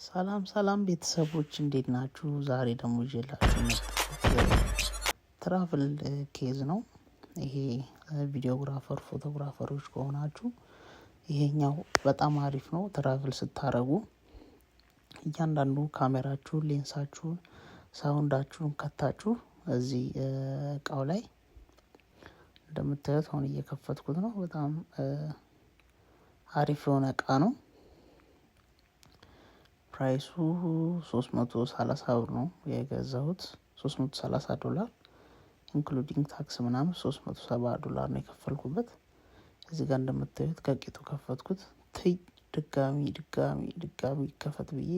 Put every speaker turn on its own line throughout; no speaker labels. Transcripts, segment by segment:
ሰላም ሰላም ቤተሰቦች እንዴት ናችሁ? ዛሬ ደግሞ ይዤላችሁ የመጣሁት ትራቭል ኬዝ ነው። ይሄ ቪዲዮግራፈር ፎቶግራፈሮች ከሆናችሁ ይሄኛው በጣም አሪፍ ነው። ትራቭል ስታረጉ እያንዳንዱ ካሜራችሁን፣ ሌንሳችሁን፣ ሳውንዳችሁን ከታችሁ እዚህ እቃው ላይ እንደምታዩት አሁን እየከፈትኩት ነው። በጣም አሪፍ የሆነ እቃ ነው። ፕራይሱ $330 ነው የገዛሁት። $330 ኢንክሉዲንግ ታክስ ምናምን $370 ነው የከፈልኩበት። እዚህ ጋር እንደምታዩት ከቂጡ ከፈትኩት። ድጋሚ ከፈት ብዬ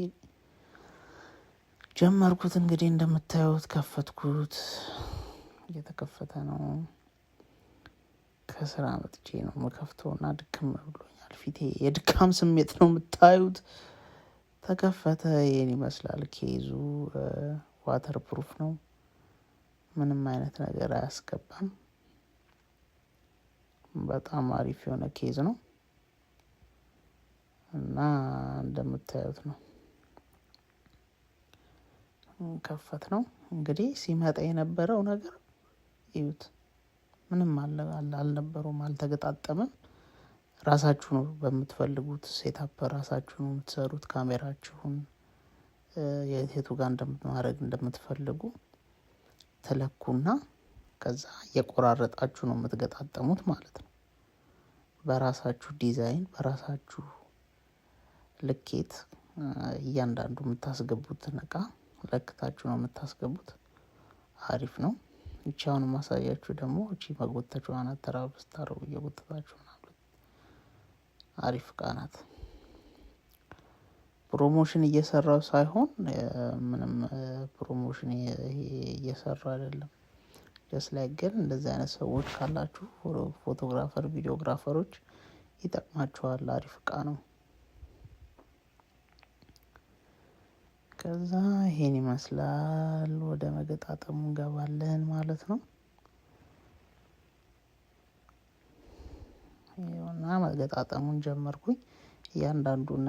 ጀመርኩት። እንግዲህ እንደምታዩት ከፈትኩት፣ እየተከፈተ ነው። ከስራ መጥቼ ነው መከፍተውና ድክም ብሎኛል። ፊቴ የድካም ስሜት ነው የምታዩት። ተከፈተ። ይሄን ይመስላል ኬዙ። ዋተር ፕሩፍ ነው። ምንም አይነት ነገር አያስገባም። በጣም አሪፍ የሆነ ኬዝ ነው እና እንደምታዩት ነው። ከፈት ነው እንግዲህ ሲመጣ የነበረው ነገር እዩት። ምንም አልነበረውም፣ አልተገጣጠመም። ራሳችሁ ነው በምትፈልጉት ሴታፕ ራሳችሁ ነው የምትሰሩት። ካሜራችሁን የቱ ጋር እንደምትፈልጉ ተለኩና ከዛ እየቆራረጣችሁ ነው የምትገጣጠሙት ማለት ነው። በራሳችሁ ዲዛይን በራሳችሁ ልኬት እያንዳንዱ የምታስገቡትን እቃ ለክታችሁ ነው የምታስገቡት። አሪፍ ነው። ብቻውን ማሳያችሁ ደግሞ እቺ መጎተቻዋ ናት። ተራብ ስታረጉ እየጎተታችሁ ነው። አሪፍ እቃ ናት። ፕሮሞሽን እየሰራው ሳይሆን ምንም ፕሮሞሽን እየሰራው አይደለም። ጀስት ላይ ግን እንደዚህ አይነት ሰዎች ካላችሁ ፎቶግራፈር፣ ቪዲዮግራፈሮች ይጠቅማችኋል። አሪፍ እቃ ነው። ከዛ ይሄን ይመስላል። ወደ መገጣጠሙ እንገባለን ማለት ነው። ይሄውና መገጣጠሙን ጀመርኩኝ። እያንዳንዱን